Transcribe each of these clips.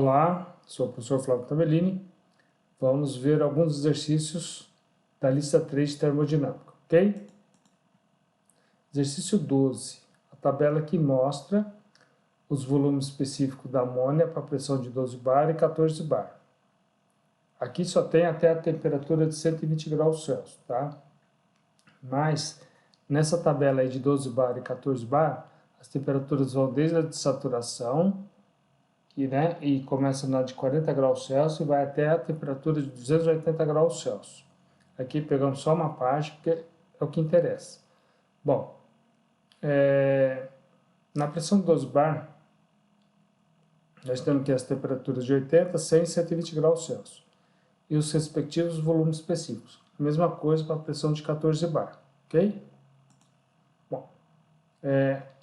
Olá, sou o professor Flávio Tabellini. Vamos ver alguns exercícios da lista 3 de termodinâmica, ok? Exercício 12, a tabela que mostra os volumes específicos da amônia para pressão de 12 bar e 14 bar. Aqui só tem até a temperatura de 120 graus Celsius, tá? Mas nessa tabela aí de 12 bar e 14 bar, as temperaturas vão desde a de saturação, e começa na de 40 graus Celsius e vai até a temperatura de 280 graus Celsius. Aqui pegamos só uma parte, porque é o que interessa. Bom, na pressão de 12 bar, nós temos aqui as temperaturas de 80, 100 e 120 graus Celsius. E os respectivos volumes específicos. Mesma coisa para a pressão de 14 bar, ok? Bom,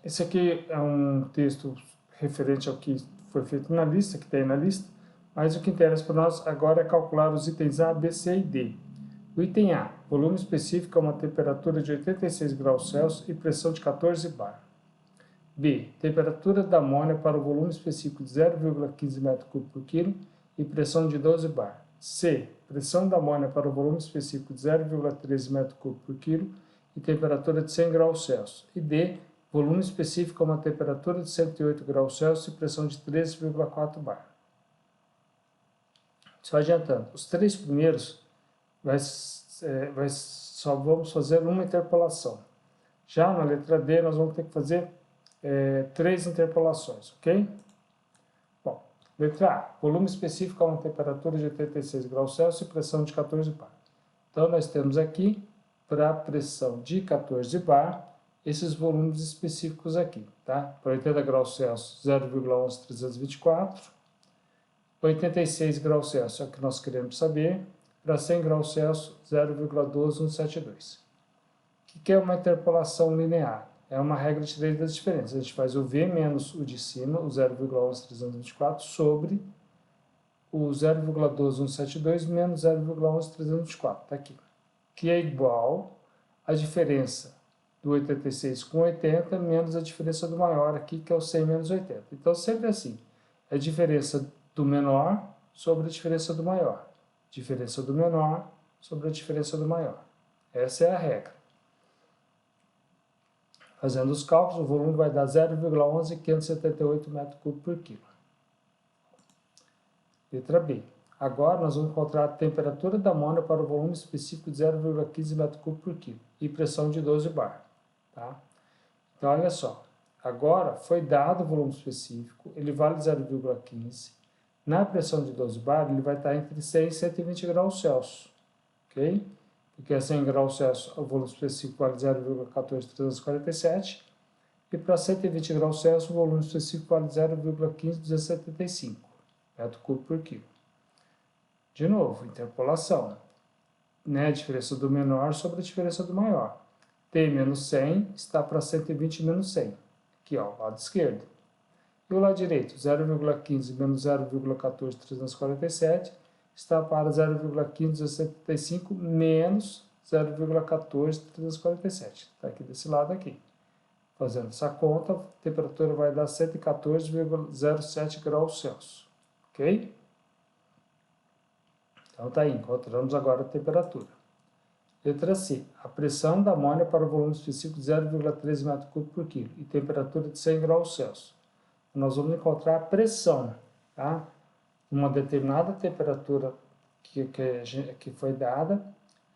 esse aqui é um texto referente ao que foi feito na lista, que tem na lista, mas o que interessa para nós agora é calcular os itens A, B, C e D. O item A, volume específico a uma temperatura de 86 graus Celsius e pressão de 14 bar. B, temperatura da amônia para o volume específico de 0,15 m3 por quilo e pressão de 12 bar. C, pressão da amônia para o volume específico de 0,13 m3 por quilo e temperatura de 100 graus Celsius. E D, volume específico a uma temperatura de 108 graus Celsius e pressão de 13,4 bar. Só adiantando, os três primeiros só vamos fazer uma interpolação. Já na letra D nós vamos ter que fazer três interpolações, ok? Bom, letra A, volume específico a uma temperatura de 86 graus Celsius e pressão de 14 bar. Então nós temos aqui, para a pressão de 14 bar, esses volumes específicos aqui, tá? Para 80 graus Celsius, 0,11324. 86 graus Celsius é o que nós queremos saber. Para 100 graus Celsius, 0,12172. O que é uma interpolação linear? É uma regra de três das diferenças. A gente faz o V menos o de cima, o 0,11324, sobre o 0,12172 menos 0,11324. Está aqui. Que é igual à diferença do 86 com 80 menos a diferença do maior aqui, que é o 100 menos 80. Então, sempre assim, é a diferença do menor sobre a diferença do maior. Diferença do menor sobre a diferença do maior. Essa é a regra. Fazendo os cálculos, o volume vai dar 0,11578 m3 por quilo. Letra B. Agora nós vamos encontrar a temperatura da amônia para o volume específico de 0,15 m3 por quilo e pressão de 12 bar. Tá? Então, olha só. Agora foi dado o volume específico, ele vale 0,15. Na pressão de 12 bar, ele vai estar entre 100 e 120 graus Celsius. Ok? Porque a 100 graus Celsius, o volume específico vale 0,14347. E para 120 graus Celsius, o volume específico vale 0,15275 m3 por quilo. De novo, interpolação. A diferença do menor sobre a diferença do maior. T menos 100 está para 120 menos 100. Aqui, ó, lado esquerdo. E o lado direito, 0,15 menos 0,14347 está para 0,15275 menos 0,14347. Está aqui desse lado aqui. Fazendo essa conta, a temperatura vai dar 114,07 graus Celsius. Ok? Então tá aí, encontramos agora a temperatura. Letra C. A pressão da amônia para o volume específico de 0,13 m3 por quilo e temperatura de 100 graus Celsius. Nós vamos encontrar a pressão, tá? Uma determinada temperatura que foi dada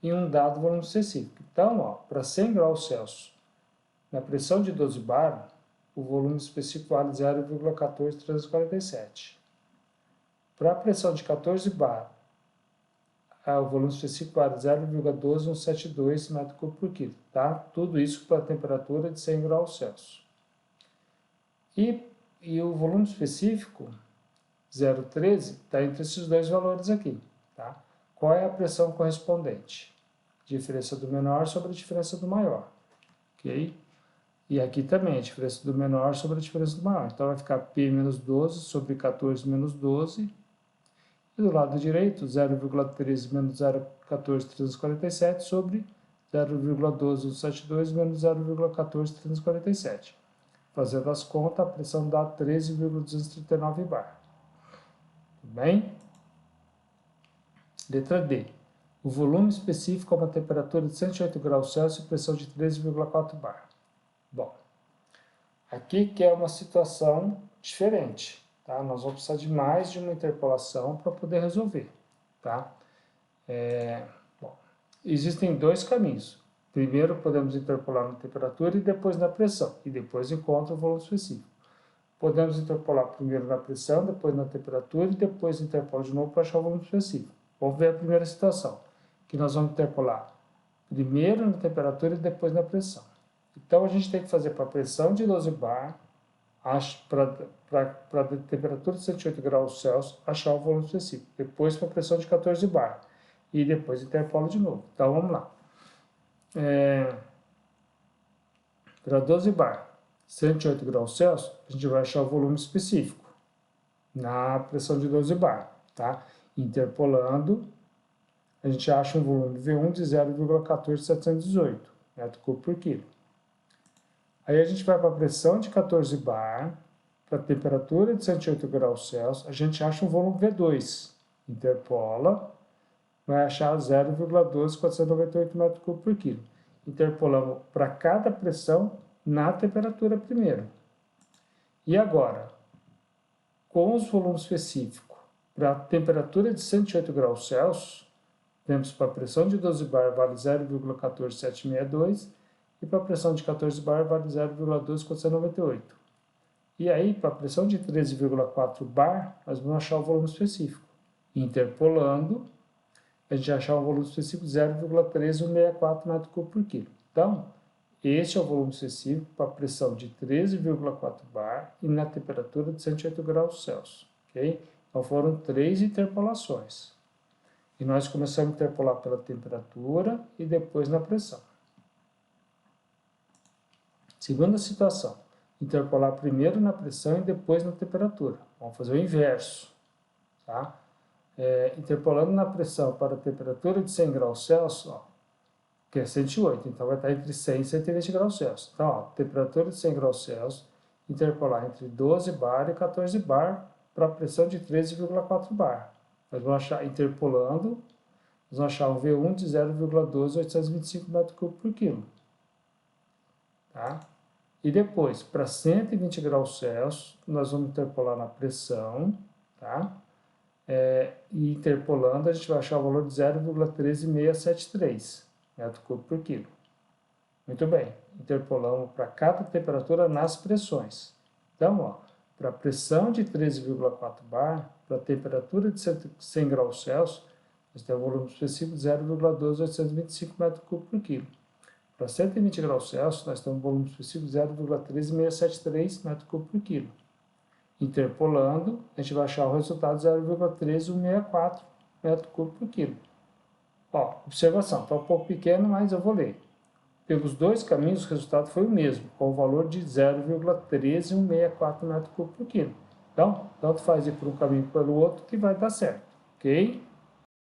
em um dado volume específico. Então, ó, para 100 graus Celsius, na pressão de 12 bar, o volume específico vale 0,14347. Para a pressão de 14 bar, o volume específico vale 0,12172 m3 por quilo, tá? Tudo isso para a temperatura de 100 graus Celsius. E o volume específico, 0,13, está entre esses dois valores aqui, tá? Qual é a pressão correspondente? Diferença do menor sobre a diferença do maior, ok? E aqui também, a diferença do menor sobre a diferença do maior. Então, vai ficar P menos 12 sobre 14 menos 12. E do lado direito, 0,13 menos 0,14347 sobre 0,12172 menos 0,14347. Fazendo as contas, a pressão dá 13,239 bar. Tudo bem? Letra D. O volume específico é uma temperatura de 108 graus Celsius e pressão de 13,4 bar. Bom, aqui que é uma situação diferente, tá? Nós vamos precisar de mais de uma interpolação para poder resolver, tá? Bom, existem dois caminhos. Primeiro podemos interpolar na temperatura e depois na pressão, e depois encontra o volume específico. Podemos interpolar primeiro na pressão, depois na temperatura e depois interpola de novo para achar o volume específico. Vamos ver a primeira situação, que nós vamos interpolar primeiro na temperatura e depois na pressão. Então, a gente tem que fazer para a pressão de 12 bar, para a temperatura de 108 graus Celsius, achar o volume específico. Depois para a pressão de 14 bar. E depois interpola de novo. Então, vamos lá. Para 12 bar, 108 graus Celsius, a gente vai achar o volume específico na pressão de 12 bar, tá? Interpolando, a gente acha um volume V1 de 0,14718 metro cúbico por quilo. Aí a gente vai para a pressão de 14 bar, para a temperatura de 108 graus Celsius, a gente acha um volume V2. Interpola, vai achar 0,12498 metro cúbico por quilo. Interpolamos para cada pressão na temperatura primeiro. E agora, com os volumes específicos, para a temperatura de 108 graus Celsius, temos para a pressão de 12 bar vale 0,14762 e para a pressão de 14 bar vale 0,12498. E aí, para a pressão de 13,4 bar, nós vamos achar o volume específico. Interpolando, a gente achar um volume específico de 0,13164 metro cúbico por quilo. Então, este é o volume específico para a pressão de 13,4 bar e na temperatura de 108 graus Celsius. Okay? Então, foram 3 interpolações. E nós começamos a interpolar pela temperatura e depois na pressão. Segunda situação, interpolar primeiro na pressão e depois na temperatura. Vamos fazer o inverso, tá? Interpolando na pressão para a temperatura de 100 graus Celsius, ó, que é 108, então vai estar entre 100 e 120 graus Celsius. Então, ó, temperatura de 100 graus Celsius, interpolar entre 12 bar e 14 bar para a pressão de 13,4 bar. Nós vamos achar, interpolando, nós vamos achar um V1 de 0,12825 metro cúbico por quilo. Tá? E depois, para 120 graus Celsius, nós vamos interpolar na pressão, tá? E interpolando, a gente vai achar o valor de 0,13673 metro cúbico por quilo. Muito bem, interpolamos para cada temperatura nas pressões. Então, ó, para a pressão de 13,4 bar, para a temperatura de 100 graus Celsius, nós temos um volume específico de 0,12825 metro cúbico por quilo. Para 120 graus Celsius, nós temos um volume específico de 0,13673 metro cúbico por quilo. Interpolando, a gente vai achar o resultado de 0,13164 metro cúbico por quilo. Ó, observação, está um pouco pequeno, mas eu vou ler. Pelos dois caminhos, o resultado foi o mesmo, com o valor de 0,13164 metro cúbico por quilo. Então, tanto faz ir por um caminho pelo outro que vai dar certo, ok?